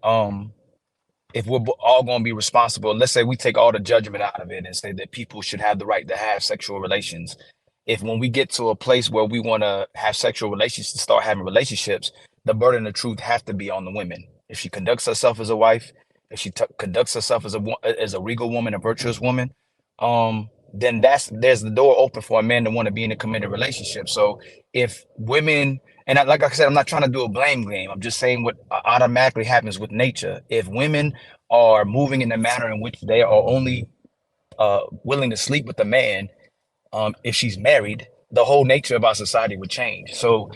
Um, if we're all going to be responsible, let's say we take all the judgment out of it and say that people should have the right to have sexual relations. If when we get to a place where we want to have sexual relations, to start having relationships, the burden of truth has to be on the women. If she conducts herself as a wife, if she conducts herself as a regal woman, a virtuous woman, then there's the door open for a man to want to be in a committed relationship. So if women, and like I said, I'm not trying to do a blame game. I'm just saying what automatically happens with nature. If women are moving in a manner in which they are only willing to sleep with a man, if she's married, the whole nature of our society would change. So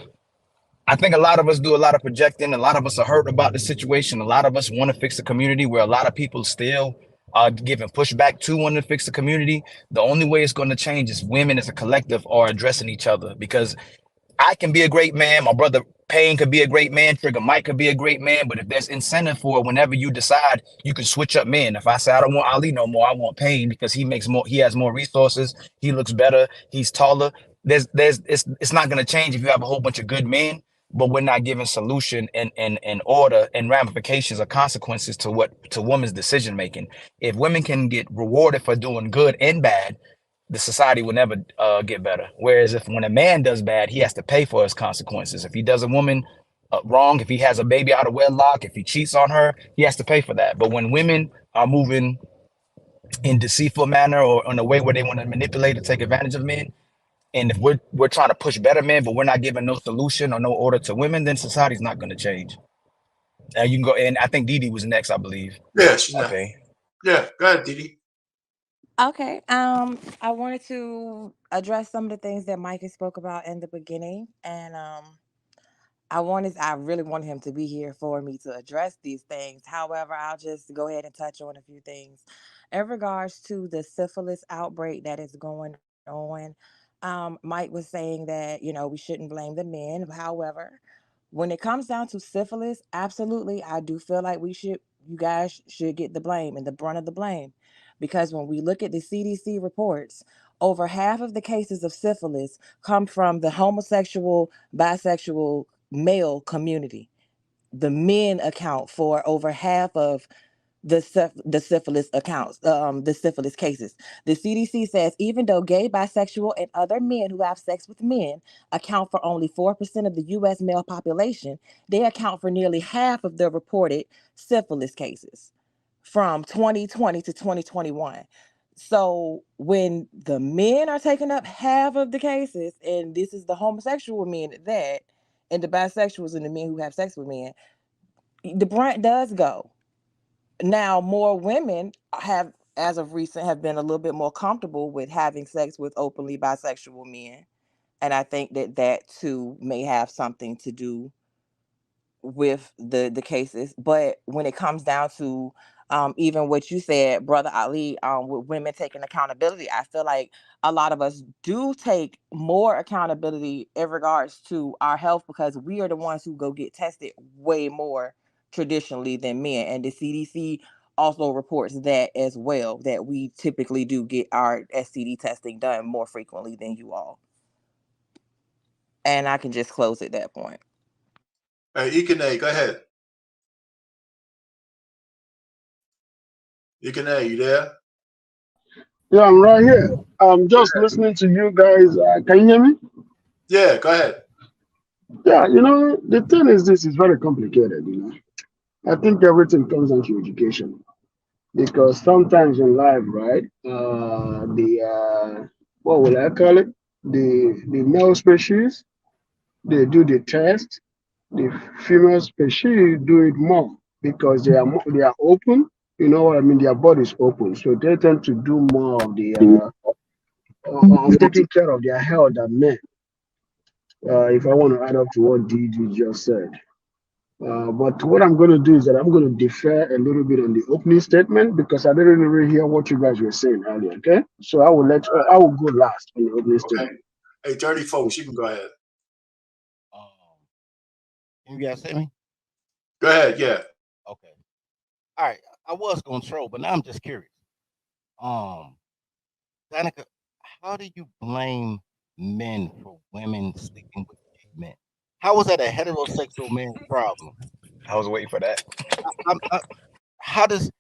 I think a lot of us do a lot of projecting. A lot of us are hurt about the situation. A lot of us want to fix the community where a lot of people still are giving pushback to wanting to fix the community. The only way it's going to change is women as a collective are addressing each other, because I can be a great man. My brother Payne could be a great man. Trigger Mike could be a great man. But if there's incentive for it, whenever you decide, you can switch up men. If I say I don't want Ali no more, I want Payne because he makes more. He has more resources. He looks better. He's taller. It's not going to change if you have a whole bunch of good men, but we're not giving solution and order and ramifications or consequences to women's decision making. If women can get rewarded for doing good and bad, the society will never get better. Whereas if when a man does bad, he has to pay for his consequences. If he does a woman wrong, if he has a baby out of wedlock, if he cheats on her, he has to pay for that. But when women are moving in deceitful manner or in a way where they want to manipulate and take advantage of men, and if we're trying to push better men, but we're not giving no solution or no order to women, then society's not going to change. You can go, and I think Didi was next, I believe. Yeah, she's not. Okay. Yeah, go ahead, Didi. Okay. I wanted to address some of the things that Mike spoke about in the beginning, and I really wanted him to be here for me to address these things. However, I'll just go ahead and touch on a few things in regards to the syphilis outbreak that is going on. Mike was saying that we shouldn't blame the men. However, when it comes down to syphilis, absolutely, I do feel like you guys should get the blame and the brunt of the blame, because when we look at the CDC reports, over half of the cases of syphilis come from the homosexual, bisexual male community. The men account for over half of the syphilis accounts, the syphilis cases. The CDC says even though gay, bisexual, and other men who have sex with men account for only 4% of the U.S. male population, they account for nearly half of the reported syphilis cases from 2020 to 2021. So when the men are taking up half of the cases, and this is the homosexual men at that, and the bisexuals and the men who have sex with men, the brunt does go. Now, more women have, as of recent, have been a little bit more comfortable with having sex with openly bisexual men, and I think that that too may have something to do with the cases. But when it comes down to even what you said, brother Ali, with women taking accountability, I feel like a lot of us do take more accountability in regards to our health, because we are the ones who go get tested way more traditionally than men, and the CDC also reports that as well, that we typically do get our STD testing done more frequently than you all. And I can just close at that point. Ikane, go ahead. Ikane, you there? Yeah, I'm right here. I'm just listening to you guys. Can you hear me? Yeah, go ahead. Yeah, the thing is, this is very complicated. I think everything comes down to education, because sometimes in life, right, what will I call it? The male species, they do the test. The female species do it more because they are open. You know what I mean? Their body is open, so they tend to do more of the of taking care of their health than men. If I want to add up to what DG just said. But what I'm going to do is that I'm going to defer a little bit on the opening statement because I didn't really hear what you guys were saying earlier. Okay, so I will go last on the opening Okay. statement. Hey, 30 folks, you can go ahead. Um, can you guys hear me? Go ahead, yeah. Okay. All right. I was going to troll, but now I'm just curious. Um, Danica, how do you blame men for women sleeping with gay men? How was that a heterosexual man's problem? I was waiting for that. How does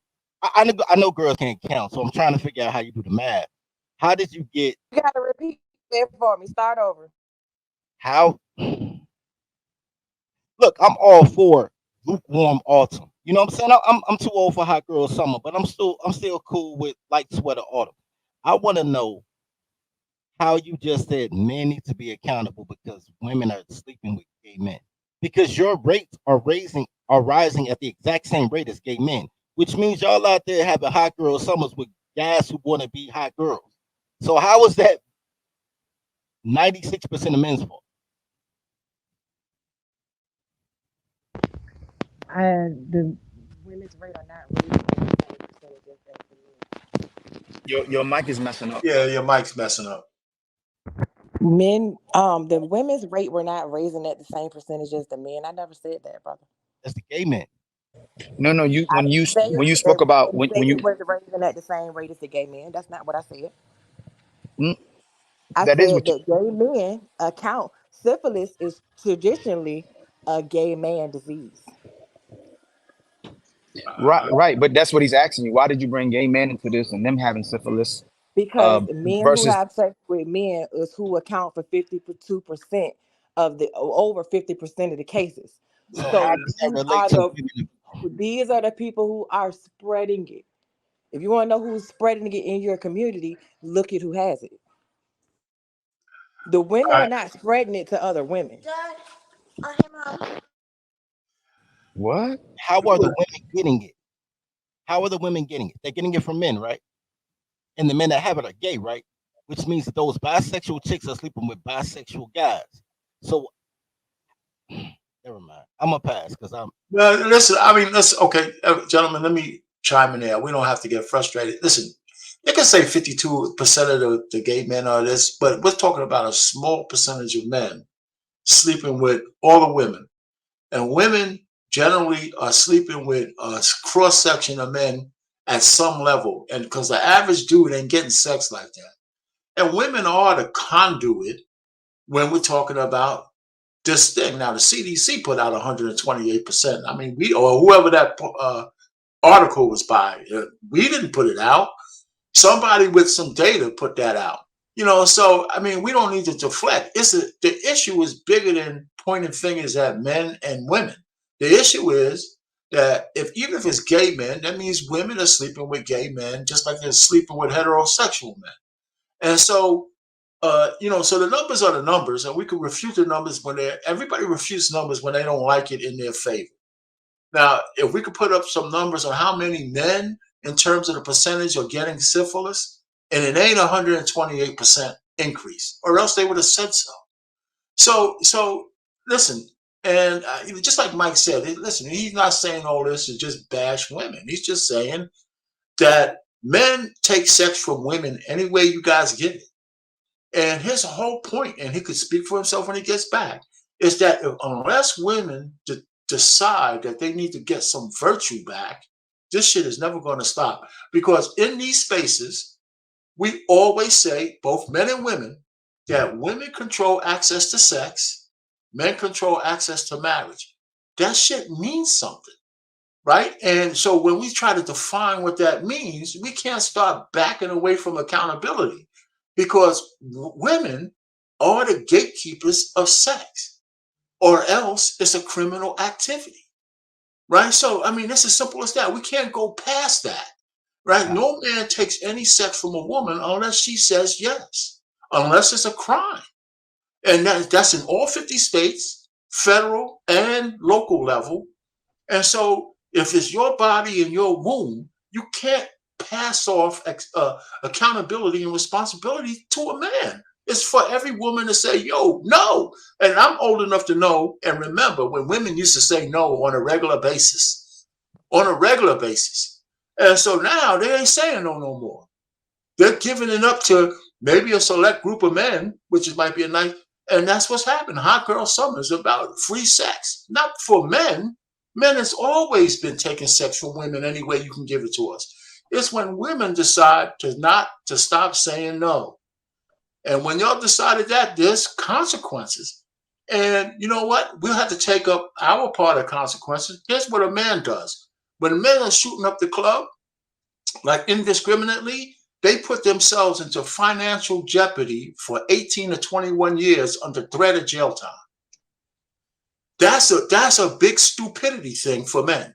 I know girls can't count, so I'm trying to figure out how you do the math. How did you get You gotta repeat it for me. Start over. how? Look, I'm all for lukewarm autumn. You know what I'm saying? I'm too old for hot girl summer, but I'm still cool with light sweater autumn. I want to know how you just said men need to be accountable because women are sleeping with gay men. Because your rates are rising at the exact same rate as gay men, which means y'all out there having hot girl summers with guys who want to be hot girls. So how is that 96% of men's fault? And the women's rate are not raising the same percentages as the Your mic is messing up. Yeah, your mic's messing up. men. The women's rate were not raising at the same percentage as the men. I never said that, brother. That's the gay men. No, no. You I when you didn't say when you spoke that. I about didn't say when it you was raising at the same rate as the gay men. That's not what I said. mm, I that is said what you, that gay men account syphilis is traditionally a gay man disease right. But that's what he's asking you. Why did you bring gay men into this and them having syphilis because uh, men who versus? have sex with men is who account for 52% of the over 50% of the cases. So how So does that relate to women? these are the people who are spreading it. If you want to know who's spreading it in your community, look at who has it. The women All are right. not spreading it to other women. What? How are the women getting it? How are the women getting it? They're getting it from men, right? And the men that have it are gay, right? Which means that those bisexual chicks are sleeping with bisexual guys. So never mind. I'm gonna pass because I'm No, listen, I mean, listen, okay, gentlemen, let me chime in there. We don't have to get frustrated. Listen, you can say 52% of the gay men are this, but we're talking about a small percentage of men sleeping with all the women. And women generally are sleeping with a cross section of men at some level. And because the average dude ain't getting sex like that. And women are the conduit when we're talking about this thing. Now, the CDC put out 128%. I mean, we or whoever that article was by, we didn't put it out. Somebody with some data put that out. So I mean, we don't need to deflect. The issue is bigger than pointing fingers at men and women. The issue is that even if it's gay men, that means women are sleeping with gay men just like they're sleeping with heterosexual men. And so so the numbers are the numbers, and we can refute the numbers everybody refutes numbers when they don't like it in their favor. Now, if we could put up some numbers on how many men, in terms of the percentage, are getting syphilis, and it ain't 128% increase, or else they would have said so. So listen, and just like Mike said, listen, he's not saying all this to just bash women. He's just saying that men take sex from women any way you guys get it. And his whole point, and he could speak for himself when he gets back, is that unless women decide that they need to get some virtue back, this shit is never going to stop. Because in these spaces, we always say, both men and women, that women control access to sex, men control access to marriage. That shit means something, right? And so when we try to define what that means, we can't start backing away from accountability because women are the gatekeepers of sex, or else it's a criminal activity, right? So, I mean, it's as simple as that. We can't go past that, right? No man takes any sex from a woman unless she says yes, unless it's a crime. And that's in all 50 states, federal and local level. And so, if it's your body and your womb, you can't pass off accountability and responsibility to a man. It's for every woman to say, yo, no. And I'm old enough to know and remember when women used to say no on a regular basis, on a regular basis. And so now they ain't saying no more. They're giving it up to maybe a select group of men, which might be a nice, and that's what's happened. Hot Girl Summer is about free sex, not for men. Men has always been taking sex from women any way you can give it to us. It's when women decide to stop saying no. And when y'all decided that, there's consequences. And you know what? We'll have to take up our part of consequences. Here's what a man does. When a man is shooting up the club, like indiscriminately, they put themselves into financial jeopardy for 18 to 21 years under threat of jail time. That's a big stupidity thing for men.